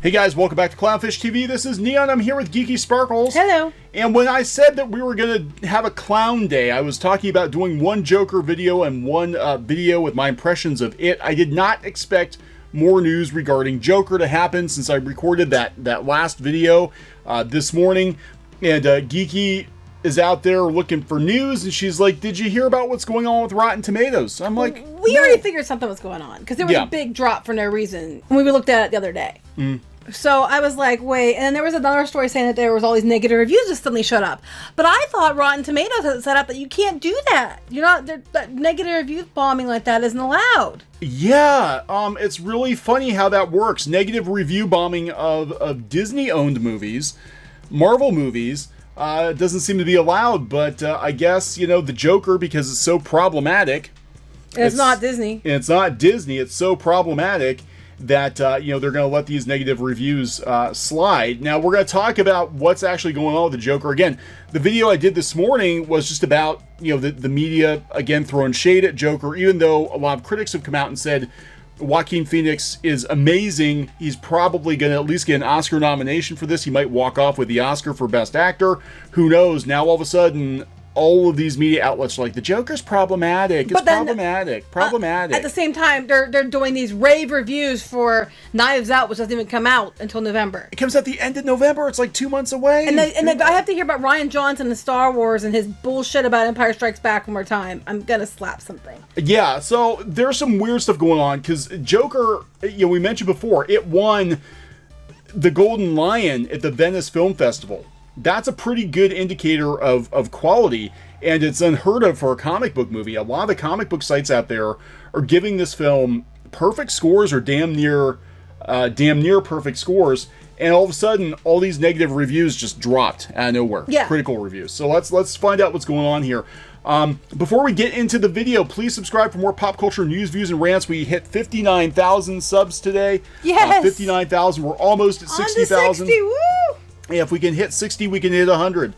Hey guys, welcome back to Clownfish TV. This is Neon. I'm here with Geeky Sparkles. Hello. And when I said that we were going to have a clown day, I was talking about doing one Joker video and one video with my impressions of it. I did not expect more news regarding Joker to happen since I recorded that last video this morning. And Geeky is out there looking for news, and she's like, did you hear about what's going on with Rotten Tomatoes? I'm like, we already figured something was going on because there was a big drop for no reason when we looked at it the other day. So I was like, wait, and then there was another story saying that there was all these negative reviews just suddenly showed up. But I thought Rotten Tomatoes had set up that you can't do that. You're not, that negative reviews bombing like that isn't allowed. Yeah, it's really funny how that works. Negative review bombing of Disney-owned movies, Marvel movies, doesn't seem to be allowed. But I guess, you know, the Joker, because it's so problematic. It's not Disney. It's not Disney. It's so problematic that, you know, they're going to let these negative reviews slide. Now, we're going to talk about what's actually going on with the Joker. Again, the video I did this morning was just about, you know, the media, again, throwing shade at Joker, even though a lot of critics have come out and said Joaquin Phoenix is amazing. He's probably going to at least get an Oscar nomination for this. He might walk off with the Oscar for Best Actor. Who knows? Now, all of a sudden, all of these media outlets are like, the Joker's problematic. It's problematic. Problematic. At the same time, they're doing these rave reviews for Knives Out, which doesn't even come out until November. It comes out the end of November. It's like 2 months away. And I have to hear about Rian Johnson and Star Wars and his bullshit about Empire Strikes Back one more time. I'm gonna slap something. Yeah, so there's some weird stuff going on because Joker, you know, we mentioned before, it won the Golden Lion at the Venice Film Festival. That's a pretty good indicator of quality, and it's unheard of for a comic book movie. A lot of the comic book sites out there are giving this film perfect scores or damn near perfect scores, and all of a sudden, all these negative reviews just dropped out of nowhere. Yeah. Critical reviews. So let's find out what's going on here. Before we get into the video, please subscribe for more pop culture news, views, and rants. We hit 59,000 subs today. Yes. 59,000. We're almost at 60,000. 60, woo! Yeah, if we can hit 60, we can hit 100.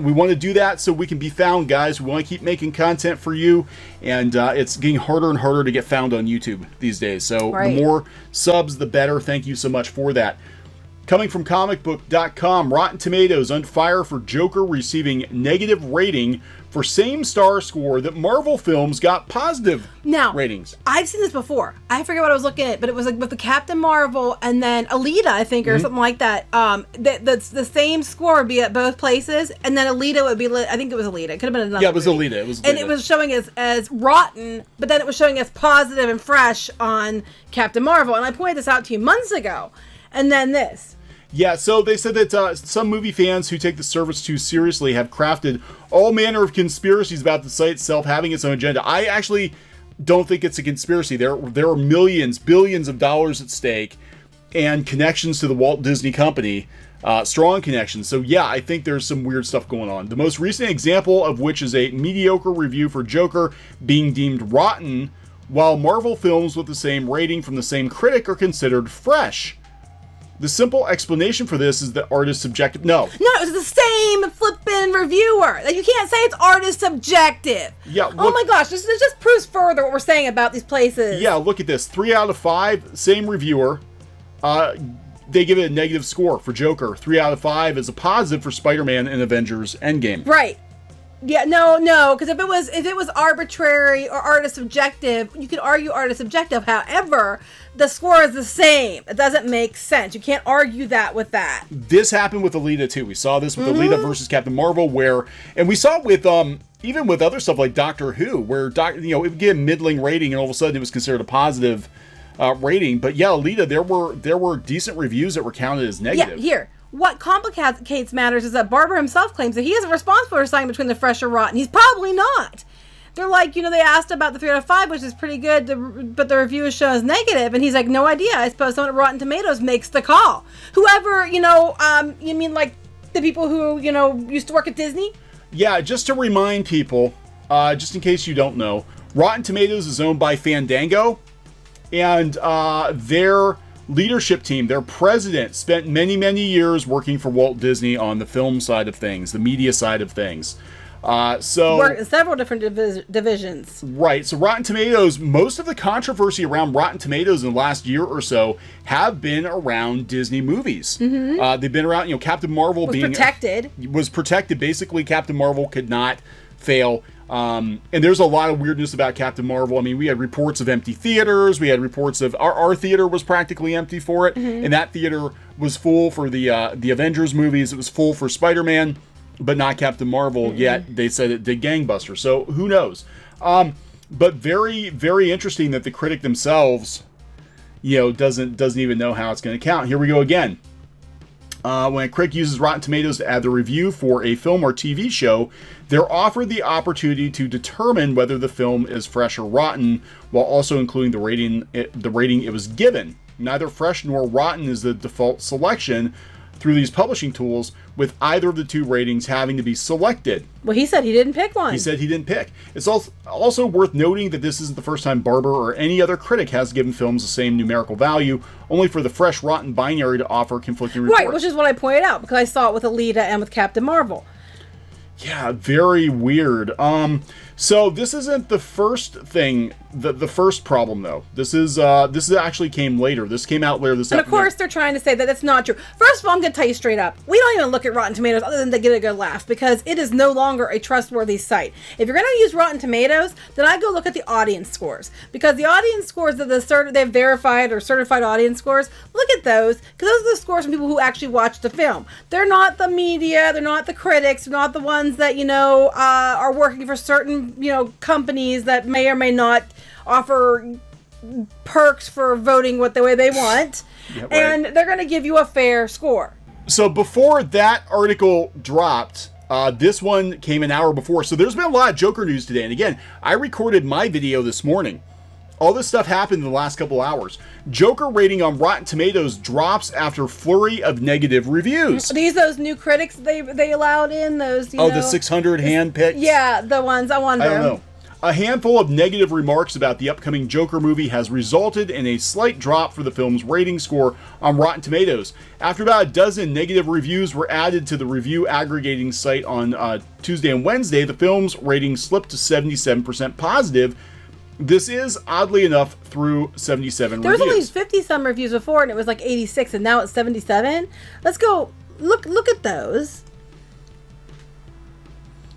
We want to do that so we can be found, guys. We want to keep making content for you, and it's getting harder and harder to get found on YouTube these days. So The more subs, the better. Thank you so much for that. Coming from comicbook.com, Rotten Tomatoes on fire for Joker receiving negative rating for same star score that Marvel films got positive ratings. I've seen this before. I forget what I was looking at, but it was like with the Captain Marvel and then Alita, I think, or something like that. That's the same score would be at both places, and then Alita would be, I think it was Alita. It could have been another Yeah, it was movie. Alita. It was Alita. And it was showing as rotten, but then it was showing as positive and fresh on Captain Marvel. And I pointed this out to you months ago. And then this. Yeah, so they said that some movie fans who take the service too seriously have crafted all manner of conspiracies about the site itself having its own agenda. I actually don't think it's a conspiracy. There are millions, billions of dollars at stake and connections to the Walt Disney Company, strong connections. So yeah, I think there's some weird stuff going on. The most recent example of which is a mediocre review for Joker being deemed rotten, while Marvel films with the same rating from the same critic are considered fresh. The simple explanation for this is that art is subjective. No, it's the same flippin' reviewer. Like, you can't say it's art is subjective. Yeah. Oh my gosh, this just proves further what we're saying about these places. Yeah, look at this. 3 out of 5, same reviewer. They give it a negative score for Joker. 3 out of 5 is a positive for Spider-Man and Avengers Endgame. Right. Yeah, no, because if it was arbitrary or art is subjective, you could argue art is subjective. However, the score is the same. It doesn't make sense. You can't argue that with that. This happened with Alita too. We saw this with Alita versus Captain Marvel, and we saw it with even with other stuff like Doctor Who, where it would get a middling rating, and all of a sudden it was considered a positive rating. But yeah, Alita, there were decent reviews that were counted as negative. Yeah, here. What complicates matters is that Barber himself claims that he isn't responsible for deciding between the fresh or rotten. He's probably not. They're like, they asked about the 3 out of 5, which is pretty good, but the review is shown as negative. And he's like, no idea. I suppose someone at Rotten Tomatoes makes the call. Whoever, you mean like the people who, used to work at Disney? Yeah, just to remind people, just in case you don't know, Rotten Tomatoes is owned by Fandango, and their leadership team, their president, spent many, many years working for Walt Disney on the film side of things, the media side of things. Work in several different divisions. Right. So Rotten Tomatoes, most of the controversy around Rotten Tomatoes in the last year or so have been around Disney movies. They've been around, Captain Marvel was protected. Basically, Captain Marvel could not fail. And there's a lot of weirdness about Captain Marvel. I mean, we had reports of empty theaters. We had reports of our theater was practically empty for it. And that theater was full for the Avengers movies. It was full for Spider-Man, but not Captain Marvel. Yet they said it did gangbusters. So who knows? But very, very interesting that the critic themselves, doesn't even know how it's going to count. Here we go again. When a critic uses Rotten Tomatoes to add the review for a film or TV show, they're offered the opportunity to determine whether the film is fresh or rotten, while also including the rating it was given. Neither fresh nor rotten is the default selection through these publishing tools, with either of the two ratings having to be selected. Well, he said he didn't pick one. He said he didn't pick. It's also worth noting that this isn't the first time Barber or any other critic has given films the same numerical value, only for the fresh rotten binary to offer conflicting reports. Right, which is what I pointed out, because I saw it with Alita and with Captain Marvel. Yeah, very weird. So this isn't the first thing, the first problem though. This actually came later. This came out later this And of course they're trying to say that that's not true. First of all, I'm going to tell you straight up. We don't even look at Rotten Tomatoes other than to get a good laugh, because it is no longer a trustworthy site. If you're going to use Rotten Tomatoes, then I go look at the audience scores, because the audience scores that they've verified or certified audience scores, look at those, because those are the scores from people who actually watch the film. They're not the media, they're not the critics, they're not the ones that are working for certain companies that may or may not offer perks for voting the way they want. Yeah, right. And they're going to give you a fair score. So before that article dropped, this one came an hour before. So there's been a lot of Joker news today. And again, I recorded my video this morning. All this stuff happened in the last couple hours. Joker rating on Rotten Tomatoes drops after flurry of negative reviews. These those new critics they allowed in those. The 600 handpicked. Yeah, the ones I wonder. I don't know. A handful of negative remarks about the upcoming Joker movie has resulted in a slight drop for the film's rating score on Rotten Tomatoes. After about a dozen negative reviews were added to the review aggregating site on Tuesday and Wednesday, the film's rating slipped to 77% positive. This is, oddly enough, through 77 There reviews. was only 50-some reviews before, and it was like 86, and now it's 77. Let's go look at those.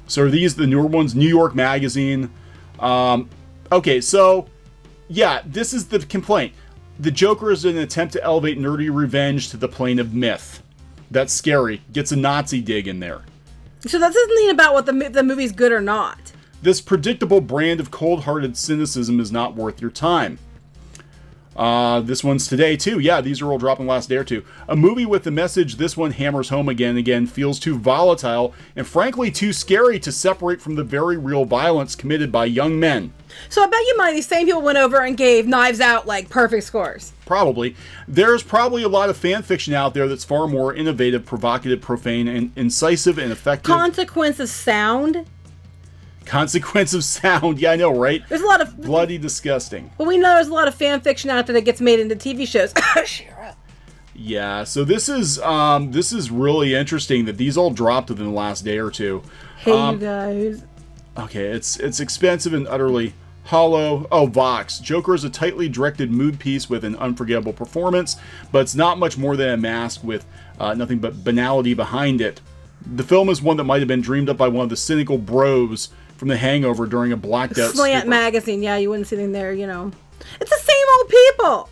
So are these the newer ones? New York Magazine. Okay, so, yeah, this is the complaint. The Joker is an attempt to elevate nerdy revenge to the plane of myth. That's scary. Gets a Nazi dig in there. So that doesn't mean about what the movie's good or not. This predictable brand of cold-hearted cynicism is not worth your time. This one's today, too. Yeah, these are all dropping the last day or two. A movie with the message this one hammers home again and again feels too volatile and frankly too scary to separate from the very real violence committed by young men. So I bet you money these same people went over and gave Knives Out, perfect scores. Probably. There's probably a lot of fan fiction out there that's far more innovative, provocative, profane, and incisive and effective. Consequence of Sound. Consequence of Sound. Yeah, I know, right? There's a lot of bloody disgusting. But we know there's a lot of fan fiction out there that gets made into TV shows. Yeah, so this is really interesting that these all dropped within the last day or two. Hey, you guys. Okay, it's expensive and utterly hollow. Oh, Vox. Joker is a tightly directed mood piece with an unforgettable performance, but it's not much more than a mask with nothing but banality behind it. The film is one that might have been dreamed up by one of the cynical bros from The Hangover during a blacked out Slant magazine. Yeah, you wouldn't see anything there, It's the same old people.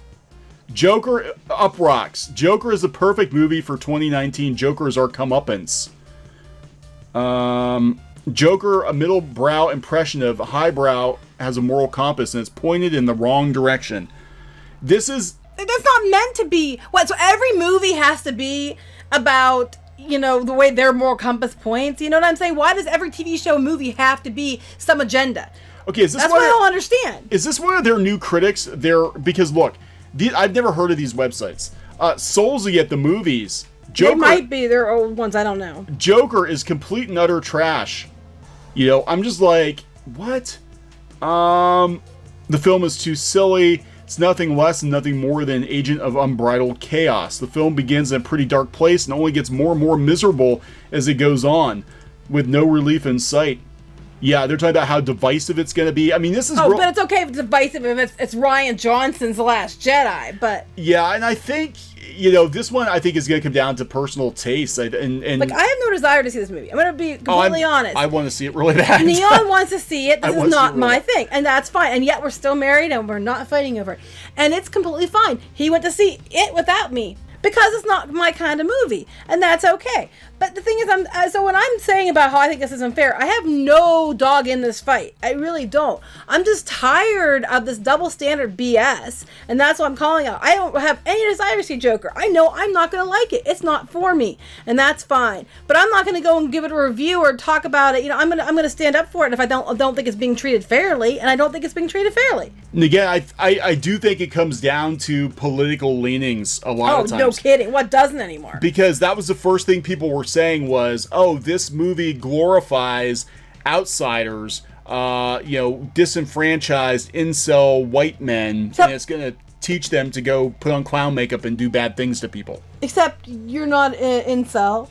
Joker up rocks. Joker is the perfect movie for 2019. Joker is our comeuppance. Joker, a middle brow impression of highbrow, has a moral compass and it's pointed in the wrong direction. That's not meant to be. What? So every movie has to be about the way their moral compass points. You know what I'm saying? Why does every TV show movie have to be some agenda? Okay, that's what I don't understand. Is this one of their new critics? Because look, I've never heard of these websites. Soulsy at the movies. Joker, they might be their old ones. I don't know. Joker is complete and utter trash. I'm just like, what? The film is too silly. It's nothing less and nothing more than an agent of unbridled chaos. The film begins in a pretty dark place and only gets more and more miserable as it goes on. with no relief in sight. Yeah, they're talking about how divisive it's going to be. I mean, this is... but it's okay if it's divisive if it's Rian Johnson's The Last Jedi, but... Yeah, and I think, you know, this one I think is going to come down to personal taste. And like, I have no desire to see this movie. I'm going to be completely honest. I want to see it really bad. Neon wants to see it. This is not my thing. And that's fine. And yet we're still married and we're not fighting over it. And it's completely fine. He went to see it without me. Because it's not my kind of movie, and that's okay. But the thing is, so when I'm saying about how I think this is unfair, I have no dog in this fight. I really don't. I'm just tired of this double standard BS, and that's what I'm calling out. I don't have any desire to see Joker. I know I'm not going to like it. It's not for me, and that's fine. But I'm not going to go and give it a review or talk about it. You know, I'm gonna stand up for it if I don't think it's being treated fairly, and I don't think it's being treated fairly. And again, I do think it comes down to political leanings a lot of times. No kidding. What doesn't anymore? Because that was the first thing people were saying was, oh, this movie glorifies outsiders, you know, disenfranchised incel white men, and it's going to teach them to go put on clown makeup and do bad things to people. Except you're not incel.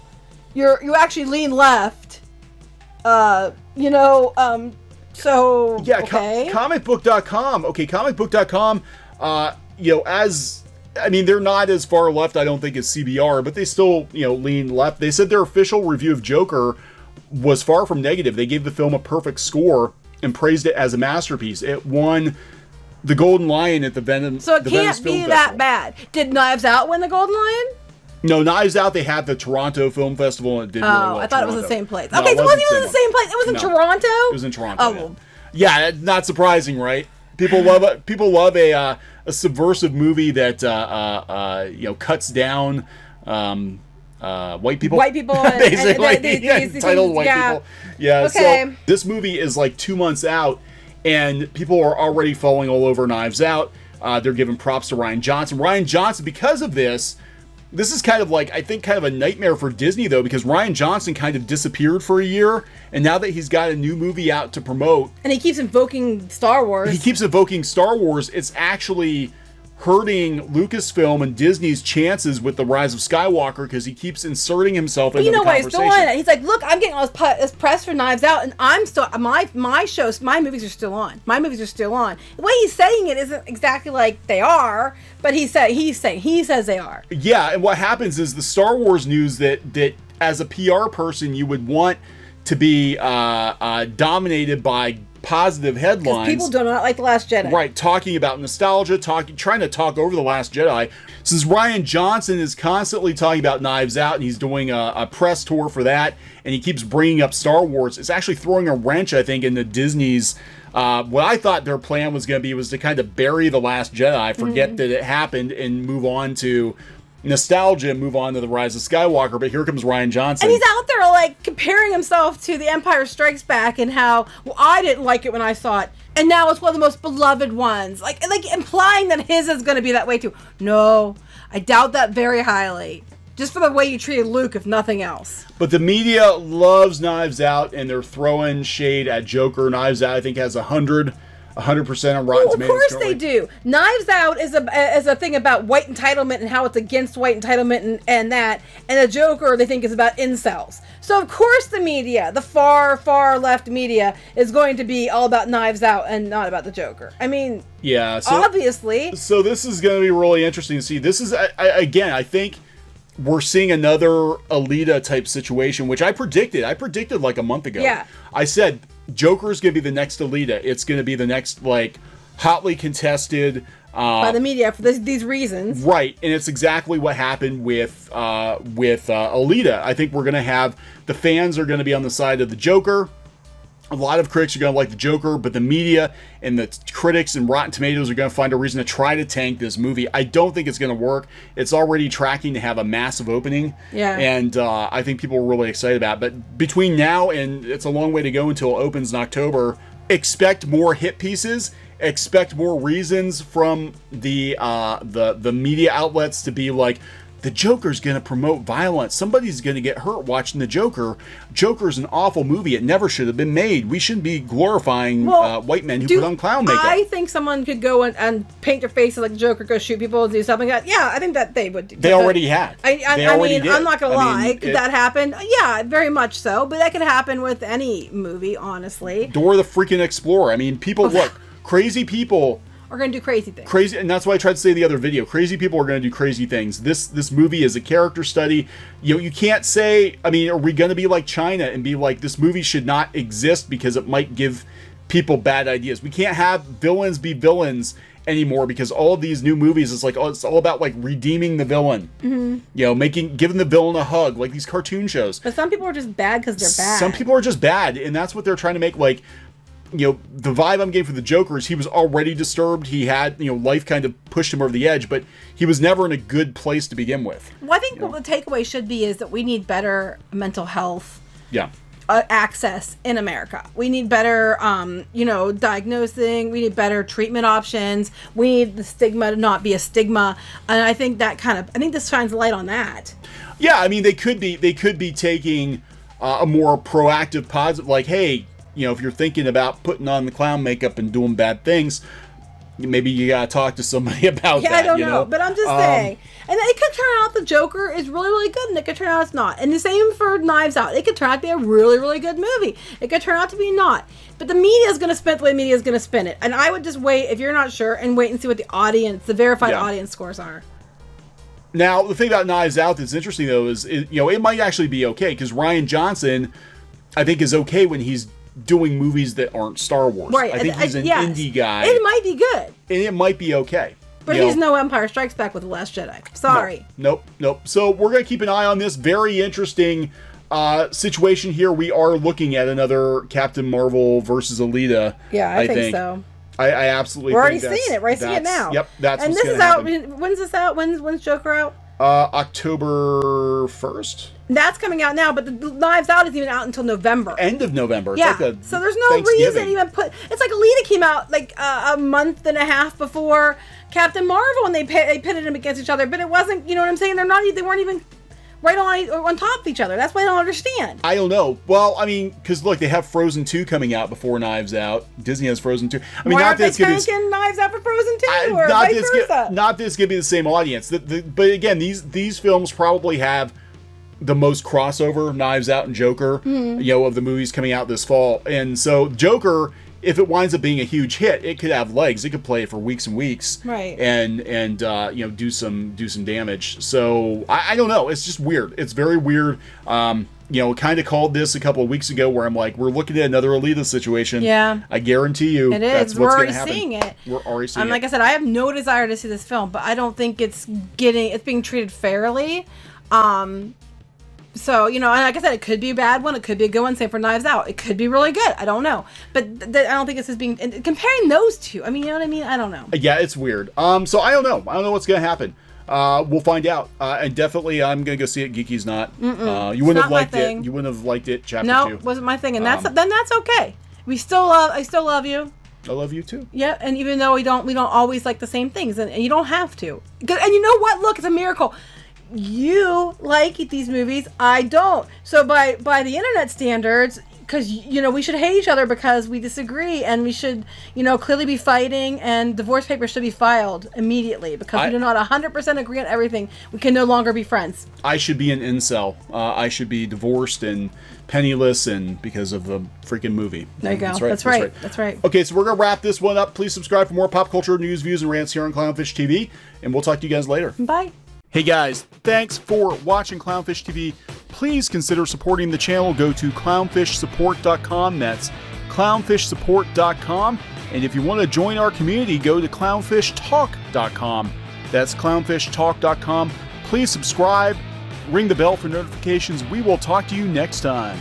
You actually lean left. You know, so yeah, okay. Comicbook.com. Okay, comicbook.com, you know, as... I mean, they're not as far left, I don't think, as CBR, but they still, you know, lean left. They said their official review of Joker was far from negative. They gave the film a perfect score and praised it as a masterpiece. It won the Golden Lion at the Venice Film Festival. So it can't be that bad. Did Knives Out win the Golden Lion? No, Knives Out, they had the Toronto Film Festival, and it did really well. I thought it was the same place. No, okay, so it wasn't even the same place. It was in Toronto? It was in Toronto. Yeah, not surprising, right? People love a subversive movie that you know, cuts down white people. White people, basically. Entitled white people. Yeah. Okay. So this movie is like 2 months out, and people are already falling all over Knives Out. They're giving props to Rian Johnson. Rian Johnson, because of this. This is kind of like, I think, kind of a nightmare for Disney, though, because Rian Johnson kind of disappeared for a year, and now that he's got a new movie out to promote... And he keeps invoking Star Wars. It's actually hurting Lucasfilm and Disney's chances with The Rise of Skywalker, because he keeps inserting himself into the conversation. He's still on it. He's like, look, I'm getting all this press for Knives Out, and I'm still... My movies are still on. My movies are still on. The way he's saying it isn't exactly like they are, but he says they are. Yeah, and what happens is the Star Wars news that as a PR person you would want to be dominated by positive headlines. People do not like The Last Jedi. Right, talking about nostalgia, trying to talk over The Last Jedi. Since Rian Johnson is constantly talking about Knives Out, and he's doing a press tour for that, and he keeps bringing up Star Wars, it's actually throwing a wrench, I think, into Disney's... what I thought their plan was going to be was to kind of bury The Last Jedi, forget that it happened, and move on to nostalgia, move on to The Rise of Skywalker. But here comes Rian Johnson. And he's out there, like, comparing himself to The Empire Strikes Back and how, well, I didn't like it when I saw it, and now it's one of the most beloved ones. Like implying that his is going to be that way, too. No, I doubt that very highly. Just for the way you treated Luke, if nothing else. But the media loves Knives Out, and they're throwing shade at Joker. Knives Out, I think, has 100% on Rotten Tomatoes. Of course they do. Knives Out is a thing about white entitlement and how it's against white entitlement and that. And the Joker, they think, is about incels. So, of course, the media, the far, far left media, is going to be all about Knives Out and not about the Joker. I mean, yeah, obviously. So this is going to be really interesting to see. This is, again, I think... We're seeing another Alita type situation, which I predicted. Like a month ago. Yeah. I said Joker is going to be the next Alita. It's going to be the next, like, hotly contested by the media for these reasons. Right, and it's exactly what happened with Alita. I think we're going to have the fans are going to be on the side of the Joker. A lot of critics are going to like the Joker, but the media and the critics and Rotten Tomatoes are going to find a reason to try to tank this movie. I don't think it's going to work. It's already tracking to have a massive opening. Yeah. And I think people are really excited about it. But between now and it's a long way to go until it opens in October, expect more hit pieces. Expect more reasons from the media outlets to be like, the Joker's going to promote violence. Somebody's going to get hurt watching the Joker. Joker's an awful movie. It never should have been made. We shouldn't be glorifying white men who put on clown makeup. I think someone could go and paint their faces like the Joker, go shoot people, and do something like that. Yeah, I think that they would do. They already had. I mean, I'm not going to lie. Could that happen? Yeah, very much so. But that could happen with any movie, honestly. Dora the freaking Explorer. I mean, people, look, crazy people are going to do crazy things. Crazy, and that's why I tried to say in the other video, crazy people are going to do crazy things. This movie is a character study. You can't say, I mean, are we going to be like China and be like, this movie should not exist because it might give people bad ideas. We can't have villains be villains anymore because all of these new movies, it's like, it's all about like redeeming the villain. Giving the villain a hug, like these cartoon shows. But some people are just bad because they're bad. Some people are just bad, and that's what they're trying to make, like, the vibe I'm getting for the Joker is he was already disturbed. He had, life kind of pushed him over the edge, but he was never in a good place to begin with. Well, I think what the takeaway should be is that we need better mental health access in America. We need better, diagnosing. We need better treatment options. We need the stigma to not be a stigma. And I think I think this shines light on that. Yeah, I mean, they could be taking a more proactive, positive, like, hey, if you're thinking about putting on the clown makeup and doing bad things, maybe you gotta talk to somebody about that. I don't know, but I'm just saying. And it could turn out the Joker is really, really good, and it could turn out it's not. And the same for Knives Out. It could turn out to be a really, really good movie. It could turn out to be not. But the media is going to spin it the way the media is going to spin it. And I would just wait, if you're not sure, and wait and see what the verified audience scores are. Now, the thing about Knives Out that's interesting, though, is, it might actually be okay, because Rian Johnson, I think, is okay when he's doing movies that aren't Star Wars. Right. I think he's an indie guy. It might be good. And it might be okay. But he's no Empire Strikes Back with The Last Jedi. Sorry. Nope. So we're going to keep an eye on this very interesting situation here. We are looking at another Captain Marvel versus Alita. Yeah, I think so. I absolutely We're think already seeing it. We're seeing it now. Yep, that's and what's this is out. When's this out? When's Joker out? October 1st. That's coming out now, but the Knives Out isn't even out until November. End of November. It's yeah. Like so there's no reason to even put. It's like Alita came out like a month and a half before Captain Marvel, and they pitted them against each other. But it wasn't. You know what I'm saying? They weren't even right on top of each other. That's what I don't understand. I don't know. Well, I mean, because look, they have Frozen 2 coming out before Knives Out. Disney has Frozen 2. I mean, why not aren't they tanking Knives Out for Frozen 2 or not vice versa? Not this could be the same audience. But again, these films probably have the most crossover, Knives Out and Joker, of the movies coming out this fall. And so Joker, if it winds up being a huge hit, it could have legs. It could play for weeks and weeks, right? And do some damage. So I don't know. It's just weird. It's very weird. Kind of called this a couple of weeks ago, where I'm like, we're looking at another Alita situation. Yeah, I guarantee you, it is. That's we're what's already gonna happen. seeing it. We're already seeing it. Like I said, I have no desire to see this film, but I don't think it's being treated fairly. So, and like I said, it could be a bad one. It could be a good one. Same for Knives Out. It could be really good. I don't know. But I don't think this is being... comparing those two, I mean, you know what I mean? I don't know. Yeah, it's weird. So I don't know. I don't know what's going to happen. We'll find out. And definitely, I'm going to go see it. Geeky's not. You wouldn't have liked it. You wouldn't have liked it, Chapter 2. No, wasn't my thing. And then that's okay. I still love you. I love you too. Yeah, and even though we don't always like the same things, and you don't have to. And you know what? Look, it's a miracle. You like these movies, I don't. So by the internet standards, because we should hate each other because we disagree, and we should clearly be fighting, and divorce papers should be filed immediately because we do not 100% agree on everything. We can no longer be friends. I should be an incel. I should be divorced and penniless, and because of the freaking movie. There you go. That's right. Okay, so we're gonna wrap this one up. Please subscribe for more pop culture news, views, and rants here on Clownfish TV, and we'll talk to you guys later. Bye. Hey guys, thanks for watching Clownfish TV. Please consider supporting the channel. Go to clownfishsupport.com. That's clownfishsupport.com. And if you want to join our community, go to clownfishtalk.com. That's clownfishtalk.com. Please subscribe, ring the bell for notifications. We will talk to you next time.